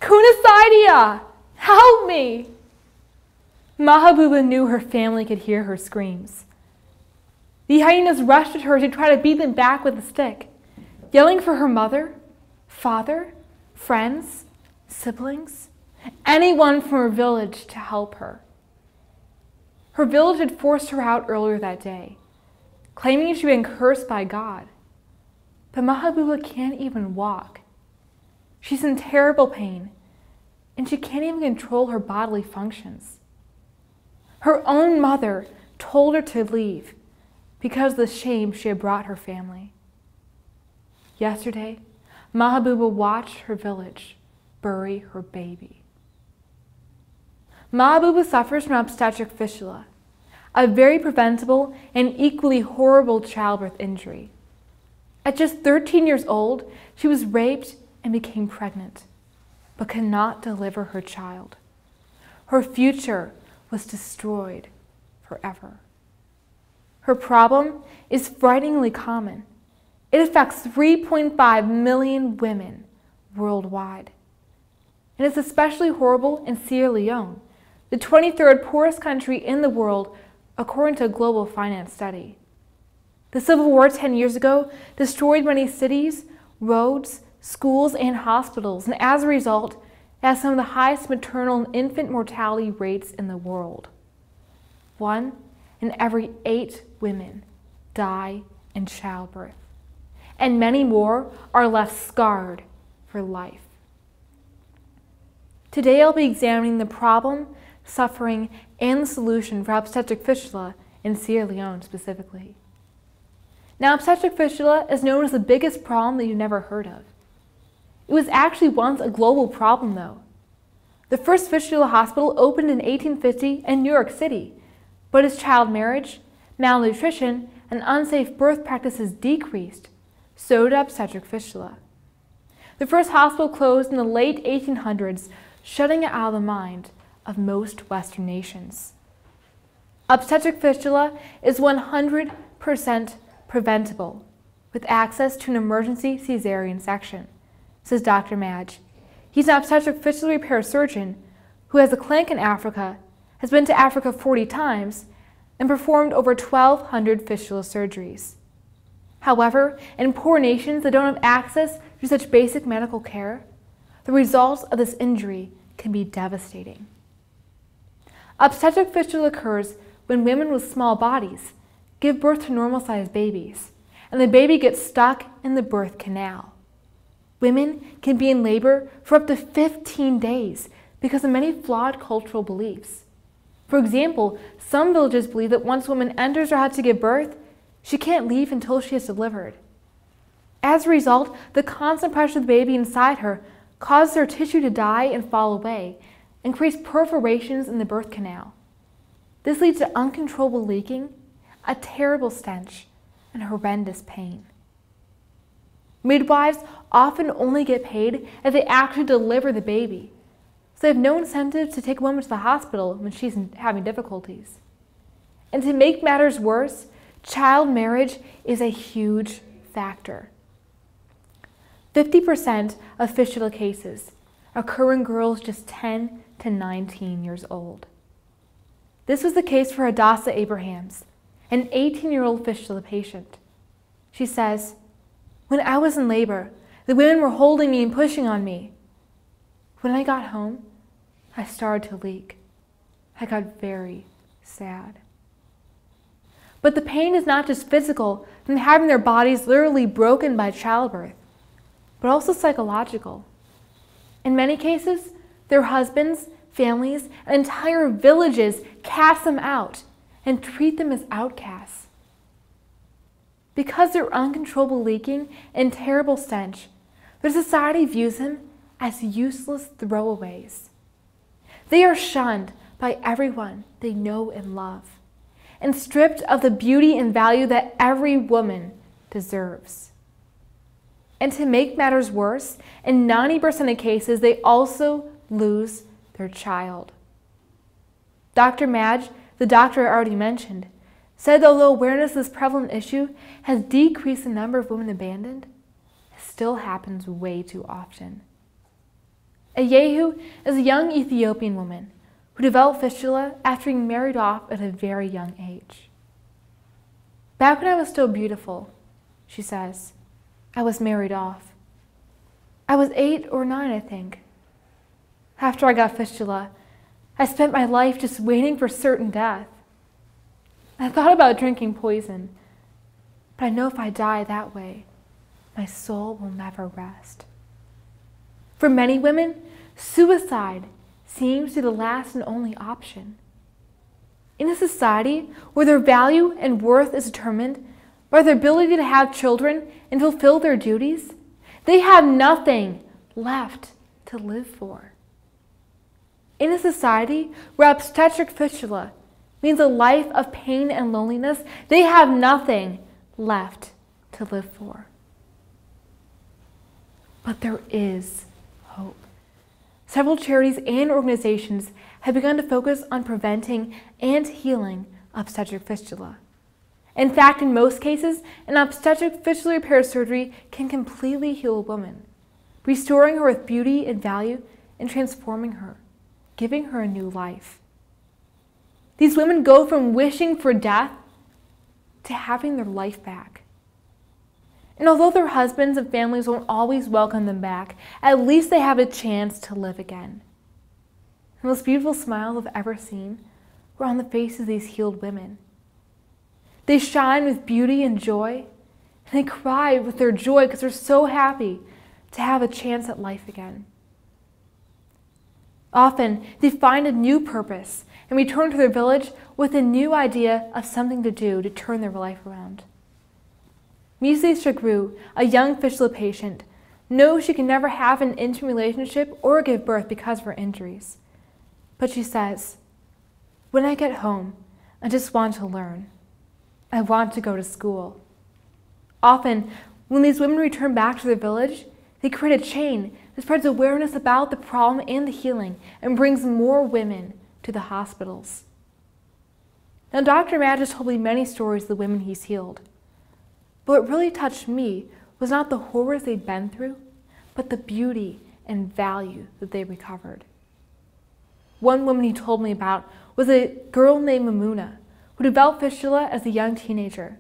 Kunasidia! Help me! Mahabuba knew her family could hear her screams. The hyenas rushed at her to try to beat them back with a stick, yelling for her mother, father, friends, siblings, anyone from her village to help her. Her village had forced her out earlier that day, claiming she'd been cursed by God. But Mahabuba can't even walk. She's in terrible pain, and she can't even control her bodily functions. Her own mother told her to leave because of the shame she had brought her family. Yesterday, Mahabuba watched her village bury her baby. Mahabuba suffers from obstetric fistula, a very preventable and equally horrible childbirth injury. At just 13 years old, she was raped and became pregnant, but could not deliver her child. Her future was destroyed forever. Her problem is frighteningly common. It affects 3.5 million women worldwide. And it's especially horrible in Sierra Leone, the 23rd poorest country in the world, according to a global finance study. The Civil War 10 years ago destroyed many cities, roads, schools, and hospitals, and as a result, it has some of the highest maternal and infant mortality rates in the world. 1 in every 8 women die in childbirth, and many more are left scarred for life. Today I'll be examining the problem, suffering, and the solution for obstetric fistula in Sierra Leone specifically. Now, obstetric fistula is known as the biggest problem that you've never heard of. It was actually once a global problem, though. The first fistula hospital opened in 1850 in New York City, but as child marriage, malnutrition, and unsafe birth practices decreased, so did obstetric fistula. The first hospital closed in the late 1800s, shutting it out of the mind of most Western nations. Obstetric fistula is 100% preventable with access to an emergency cesarean section, says Dr. Madge. He's an obstetric fistula repair surgeon who has a clinic in Africa, has been to Africa 40 times, and performed over 1,200 fistula surgeries. However, in poor nations that don't have access to such basic medical care, the results of this injury can be devastating. Obstetric fistula occurs when women with small bodies give birth to normal-sized babies, and the baby gets stuck in the birth canal. Women can be in labor for up to 15 days because of many flawed cultural beliefs. For example, some villages believe that once a woman enters her hut to give birth, she can't leave until she is delivered. As a result, the constant pressure of the baby inside her causes her tissue to die and fall away, and creates perforations in the birth canal. This leads to uncontrollable leaking, a terrible stench, and horrendous pain. Midwives often only get paid if they actually deliver the baby, so they have no incentive to take a woman to the hospital when she's having difficulties. And to make matters worse, child marriage is a huge factor. 50% of fistula cases occur in girls just 10 to 19 years old. This was the case for Hadassah Abrahams, an 18-year-old fistula patient. She says, "When I was in labor, the women were holding me and pushing on me. When I got home, I started to leak. I got very sad." But the pain is not just physical from having their bodies literally broken by childbirth, but also psychological. In many cases, their husbands, families, and entire villages cast them out and treat them as outcasts. Because their uncontrollable leaking and terrible stench, their society views them as useless throwaways. They are shunned by everyone they know and love, and stripped of the beauty and value that every woman deserves. And to make matters worse, in 90% of cases, they also lose their child. Dr. Madge, the doctor I already mentioned, said that although awareness of this prevalent issue has decreased the number of women abandoned, it still happens way too often. Yehu is a young Ethiopian woman who developed fistula after being married off at a very young age. Back when I was still beautiful, she says, I was married off. I was 8 or 9, I think. After I got fistula, I spent my life just waiting for certain death. I thought about drinking poison, but I know if I die that way, my soul will never rest. For many women, suicide seems to be the last and only option. In a society where their value and worth is determined by their ability to have children and fulfill their duties, they have nothing left to live for. In a society where obstetric fistula means a life of pain and loneliness, they have nothing left to live for. But there is hope. Several charities and organizations have begun to focus on preventing and healing obstetric fistula. In fact, in most cases, an obstetric fistula repair surgery can completely heal a woman, restoring her with beauty and value and transforming her, giving her a new life. These women go from wishing for death to having their life back. And although their husbands and families won't always welcome them back, at least they have a chance to live again. The most beautiful smiles I've ever seen were on the faces of these healed women. They shine with beauty and joy, and they cry with their joy because they're so happy to have a chance at life again. Often, they find a new purpose and return to their village with a new idea of something to do to turn their life around. Measly Shagru, a young fistula patient, knows she can never have an intimate relationship or give birth because of her injuries. But she says, when I get home, I just want to learn. I want to go to school. Often, when these women return back to their village, they create a chain that spreads awareness about the problem and the healing and brings more women to the hospitals. Now, Dr. Madge has told me many stories of the women he's healed. But what really touched me was not the horrors they'd been through, but the beauty and value that they recovered. One woman he told me about was a girl named Mamuna, who developed fistula as a young teenager.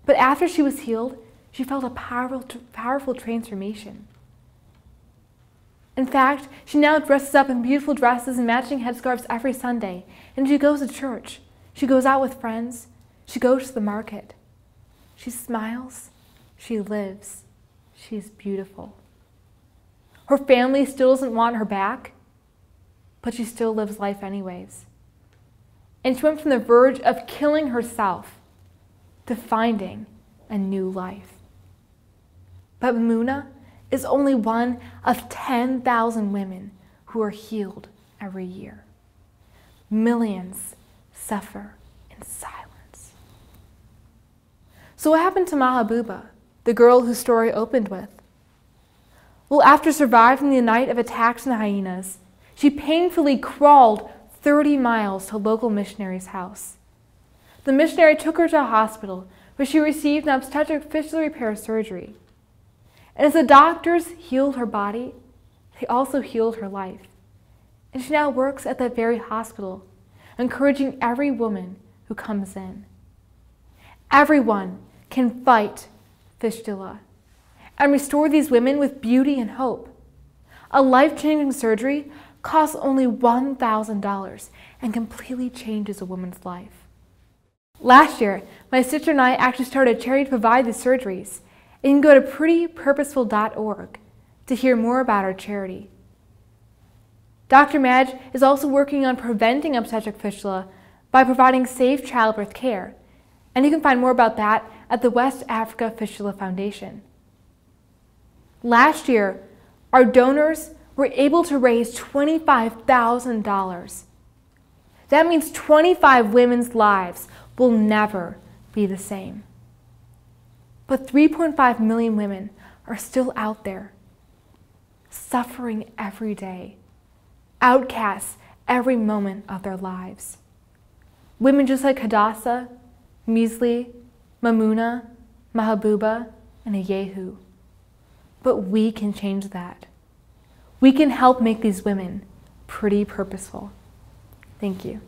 But after she was healed, she felt a powerful transformation. In fact, she now dresses up in beautiful dresses and matching headscarves every Sunday, and she goes to church. She goes out with friends. She goes to the market. She smiles. She lives. She is beautiful. Her family still doesn't want her back, but she still lives life anyways. And she went from the verge of killing herself to finding a new life. But Mamuna is only one of 10,000 women who are healed every year. Millions suffer in silence. So what happened to Mahabuba, the girl whose story opened with? Well, after surviving the night of attacks and hyenas, she painfully crawled 30 miles to a local missionary's house. The missionary took her to a hospital where she received an obstetric fistula repair surgery. And as the doctors healed her body, they also healed her life. And she now works at that very hospital, encouraging every woman who comes in. Everyone can fight fistula and restore these women with beauty and hope. A life-changing surgery costs only $1,000 and completely changes a woman's life. Last year, my sister and I actually started a charity to provide these surgeries. And you can go to prettypurposeful.org to hear more about our charity. Dr. Madge is also working on preventing obstetric fistula by providing safe childbirth care, and you can find more about that at the West Africa Fistula Foundation. Last year, our donors were able to raise $25,000. That means 25 women's lives will never be the same. But 3.5 million women are still out there, suffering every day, outcasts every moment of their lives. Women just like Hadassah, Measly, Mamuna, Mahabuba, and Yehu. But we can change that. We can help make these women pretty purposeful. Thank you.